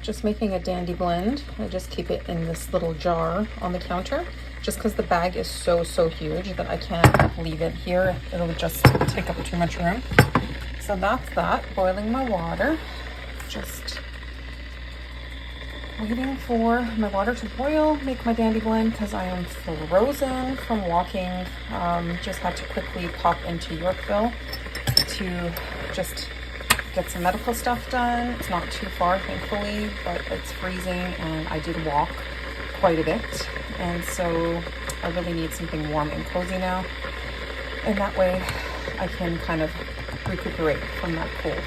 just making a dandy blend. I just keep it in this little jar on the counter just because the bag is so huge that I can't leave it here. It'll just take up too much room. So that's that. Boiling my water. Just waiting for my water to boil, make my dandy blend because I am frozen from walking. Just had to quickly pop into Yorkville to just get some medical stuff done. It's not too far, thankfully, but it's freezing and I did walk quite a bit. And so I really need something warm and cozy now. And that way I can kind of recuperate from that cold.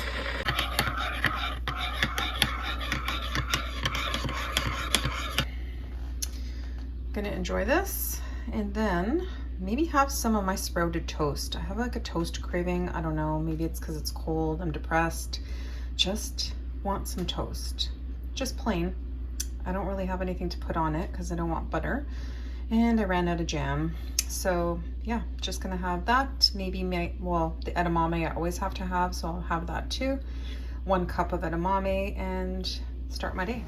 Gonna enjoy this and then maybe have some of my sprouted toast. I have like a toast craving. I don't know, maybe it's because it's cold, I'm depressed. Just want some toast, just plain. I don't really have anything to put on it because I don't want butter and I ran out of jam. So yeah, just gonna have that. Maybe the edamame I always have to have, so I'll have that too. 1 cup of edamame and start my day.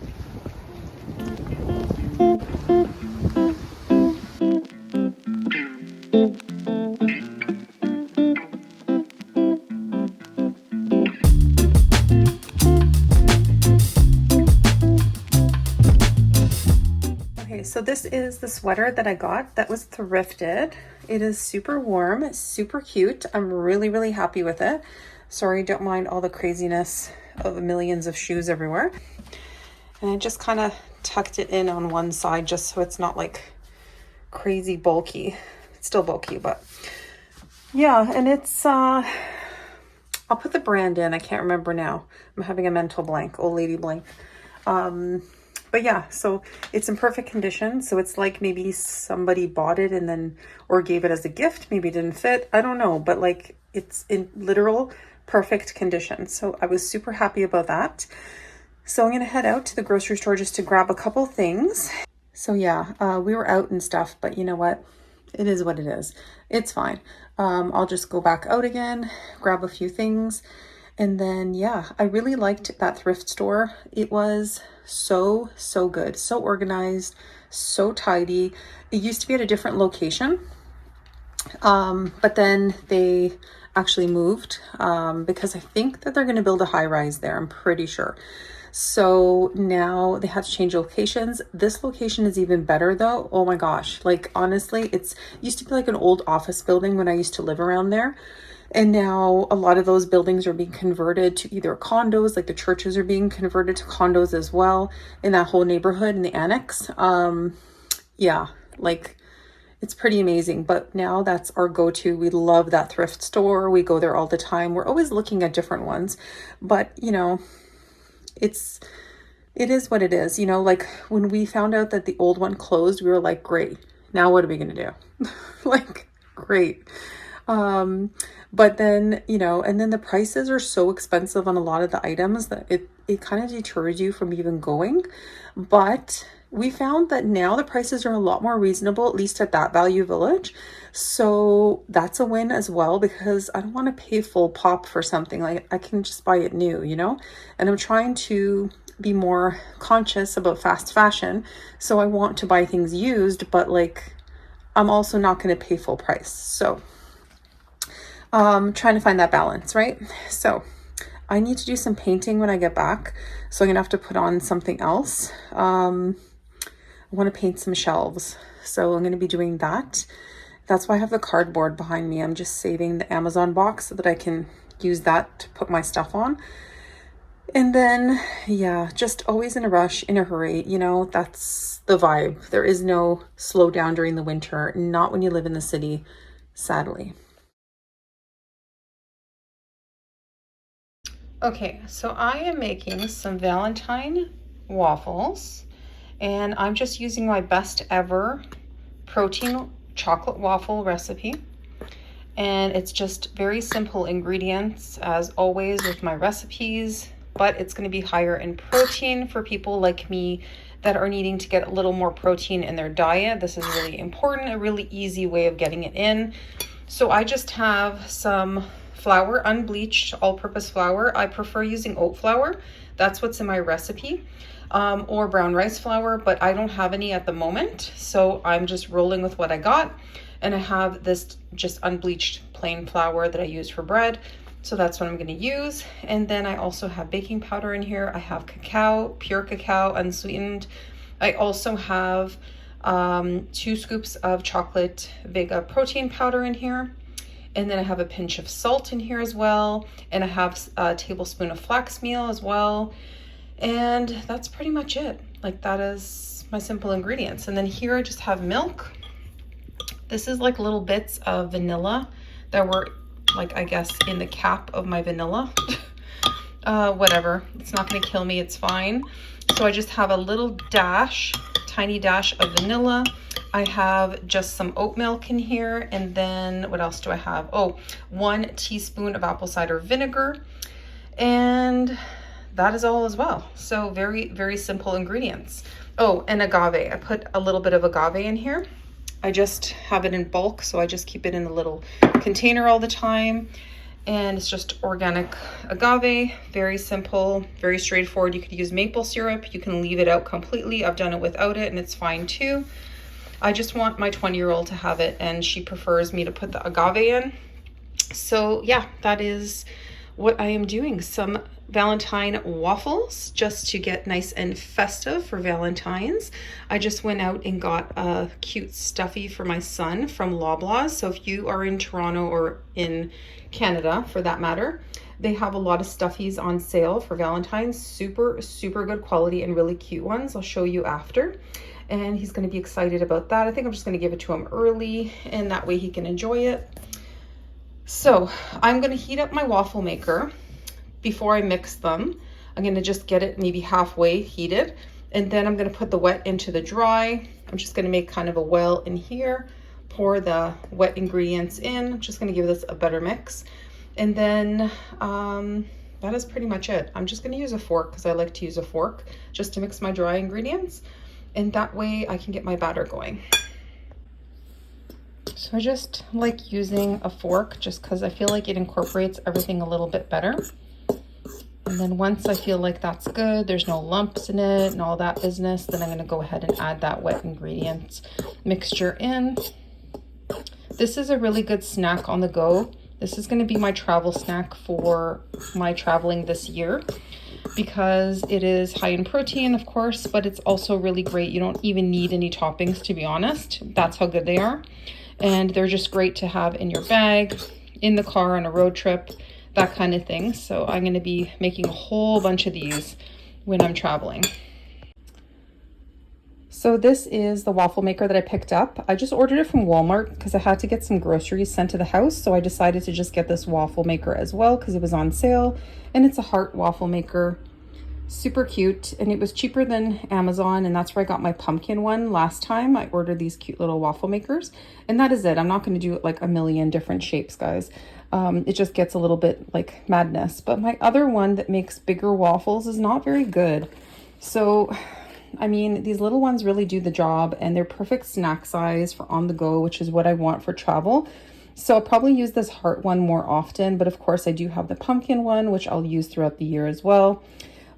So this is the sweater that I got that was thrifted. It is super warm, super cute. I'm really happy with it. Sorry, don't mind all the craziness of millions of shoes everywhere. And I just kind of tucked it in on one side just so it's not like crazy bulky. It's still bulky, but yeah, and it's I'll put the brand in. I can't remember now. I'm having a mental blank, old lady blank. But yeah, so it's in perfect condition. So it's like maybe somebody bought it and then, or gave it as a gift. Maybe it didn't fit. I don't know, but like it's in literal perfect condition. So I was super happy about that. So I'm going to head out to the grocery store just to grab a couple things. So yeah, we were out and stuff, but you know what? It is what it is. It's fine. I'll just go back out again, grab a few things. And then, yeah, I really liked that thrift store. It was so good, so organized, so tidy. It used to be at a different location, but then they actually moved because I think that they're going to build a high rise there. I'm pretty sure. So now they had to change locations. This location is even better though. Oh my gosh. Like honestly, it used to be like an old office building when I used to live around there. And now a lot of those buildings are being converted to either condos, like the churches are being converted to condos as well in that whole neighborhood in the annex. Yeah, like it's pretty amazing. But now that's our go-to. We love that thrift store. We go there all the time. We're always looking at different ones, but you know, it is what it is. You know, like when we found out that the old one closed, we were like, great, now what are we going to do? Like, great. But then, you know, and then the prices are so expensive on a lot of the items that it kind of deters you from even going. But we found that now the prices are a lot more reasonable, at least at that Value Village. So that's a win as well, because I don't want to pay full pop for something. Like I can just buy it new, you know, and I'm trying to be more conscious about fast fashion. So I want to buy things used, but like, I'm also not going to pay full price. So trying to find that balance, right? So I need to do some painting when I get back. So I'm gonna have to put on something else. I want to paint some shelves. So I'm going to be doing that. That's why I have the cardboard behind me. I'm just saving the Amazon box so that I can use that to put my stuff on. And then, yeah, just always in a rush, in a hurry, you know, that's the vibe. There is no slow down during the winter, not when you live in the city, sadly. Okay, so I am making some Valentine waffles, and I'm just using my best ever protein chocolate waffle recipe. And it's just very simple ingredients as always with my recipes, but it's going to be higher in protein for people like me that are needing to get a little more protein in their diet. This is really important, a really easy way of getting it in. So I just have some flour, unbleached all-purpose flour. I prefer using oat flour. That's what's in my recipe. or brown rice flour, but I don't have any at the moment. So I'm just rolling with what I got. And I have this just unbleached plain flour that I use for bread. So that's what I'm going to use. And then I also have baking powder in here. I have cacao, pure cacao, unsweetened. I also have 2 scoops of chocolate Vega protein powder in here. And then I have a pinch of salt in here as well. And I have a tablespoon of flax meal as well. And that's pretty much it. Like, that is my simple ingredients. And then here I just have milk. This is like little bits of vanilla that were, like, I guess in the cap of my vanilla. Whatever, it's not gonna kill me, it's fine. So I just have a little dash, tiny dash of vanilla. I have just some oat milk in here. And then what else do I have? Oh, 1 teaspoon of apple cider vinegar. And that is all as well. So very, very simple ingredients. Oh, and agave. I put a little bit of agave in here. I just have it in bulk, so I just keep it in a little container all the time. And it's just organic agave, very simple, very straightforward. You could use maple syrup. You can leave it out completely. I've done it without it and it's fine too. I just want my 20-year-old to have it, and she prefers me to put the agave in. So yeah, that is what I am doing. Some Valentine waffles just to get nice and festive for Valentine's. I just went out and got a cute stuffy for my son from Loblaws. So if you are in Toronto or in Canada for that matter, they have a lot of stuffies on sale for Valentine's. Super, super good quality and really cute ones. I'll show you after. And he's going to be excited about that. I think I'm just going to give it to him early, and that way he can enjoy it. So I'm going to heat up my waffle maker before I mix them. I'm going to just get it maybe halfway heated, and then I'm going to put the wet into the dry. I'm just going to make kind of a well in here, pour the wet ingredients in. I'm just going to give this a better mix. And then that is pretty much it. I'm just going to use a fork because I like to use a fork just to mix my dry ingredients. And that way I can get my batter going. So I just like using a fork just because I feel like it incorporates everything a little bit better. And then once I feel like that's good, there's no lumps in it and all that business, then I'm going to go ahead and add that wet ingredients mixture in. This is a really good snack on the go. This is going to be my travel snack for my traveling this year, because it is high in protein, of course, but it's also really great. You don't even need any toppings, to be honest. That's how good they are. And they're just great to have in your bag, in the car on a road trip, that kind of thing. So I'm going to be making a whole bunch of these when I'm traveling. So this is the waffle maker that I picked up. I just ordered it from Walmart because I had to get some groceries sent to the house. So I decided to just get this waffle maker as well because it was on sale. And it's a heart waffle maker. Super cute. And it was cheaper than Amazon. And that's where I got my pumpkin one last time. I ordered these cute little waffle makers. And that is it. I'm not going to do it like a million different shapes, guys. It just gets a little bit like madness. But my other one that makes bigger waffles is not very good. So I mean, these little ones really do the job, and they're perfect snack size for on the go, which is what I want for travel. So I'll probably use this heart one more often, but of course I do have the pumpkin one, which I'll use throughout the year as well.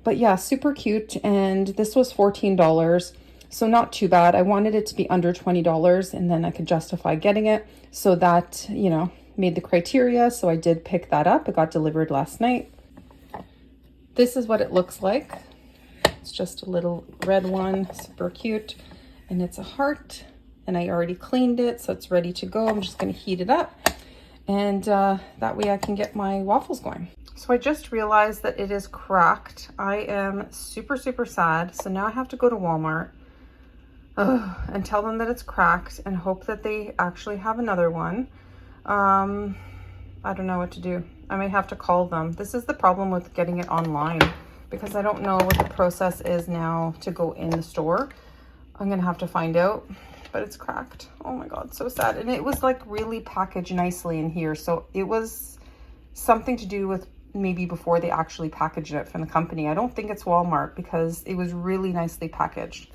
But yeah, super cute. And this was $14, so not too bad. I wanted it to be under $20, and then I could justify getting it. So that, you know, made the criteria. So I did pick that up. It got delivered last night. This is what it looks like. It's just a little red one, super cute, and it's a heart, and I already cleaned it, so it's ready to go. I'm just going to heat it up, and that way I can get my waffles going. So I just realized that it is cracked. I am super, super sad. So now I have to go to Walmart and tell them that it's cracked and hope that they actually have another one. I don't know what to do. I may have to call them. This is the problem with getting it online, because I don't know what the process is now to go in the store. I'm gonna have to find out, but it's cracked. Oh my God, so sad. And it was like really packaged nicely in here. So it was something to do with maybe before they actually packaged it from the company. I don't think it's Walmart, because it was really nicely packaged.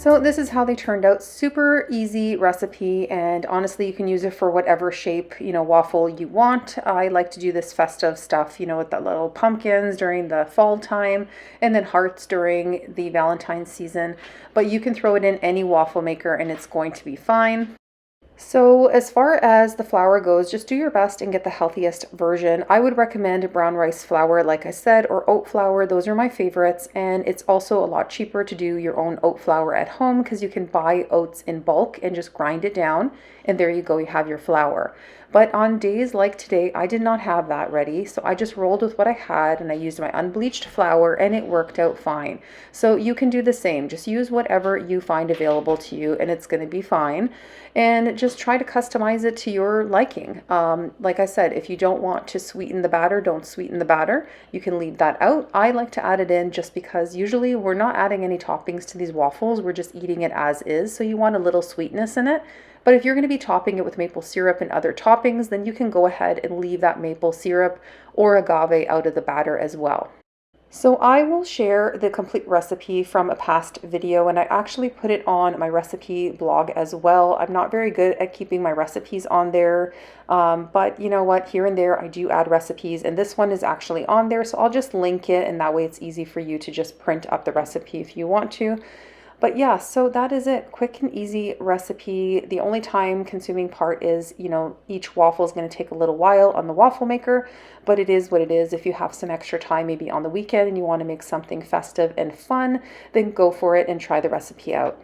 So this is how they turned out. Super easy recipe, and honestly you can use it for whatever shape, waffle you want. I like to do this festive stuff, with the little pumpkins during the fall time and then hearts during the Valentine season. But you can throw it in any waffle maker and it's going to be fine. So as far as the flour goes, just do your best and get the healthiest version. I would recommend brown rice flour, like I said, or oat flour. Those are my favorites. And it's also a lot cheaper to do your own oat flour at home because you can buy oats in bulk and just grind it down. And there you go, you have your flour. But on days like today, I did not have that ready. So I just rolled with what I had and I used my unbleached flour and it worked out fine. So you can do the same. Just use whatever you find available to you and it's going to be fine. And just try to customize it to your liking. Like I said, if you don't want to sweeten the batter, don't sweeten the batter. You can leave that out. I like to add it in just because usually we're not adding any toppings to these waffles. We're just eating it as is. So you want a little sweetness in it. But if you're going to be topping it with maple syrup and other toppings, then you can go ahead and leave that maple syrup or agave out of the batter as well. So I will share the complete recipe from a past video, and I actually put it on my recipe blog as well. I'm not very good at keeping my recipes on there, but you know what, here and there I do add recipes, and this one is actually on there, so I'll just link it, and that way it's easy for you to just print up the recipe if you want to. But yeah, so that is it. Quick and easy recipe. The only time consuming part is, each waffle is going to take a little while on the waffle maker, but it is what it is. If you have some extra time, maybe on the weekend, and you want to make something festive and fun, then go for it and try the recipe out.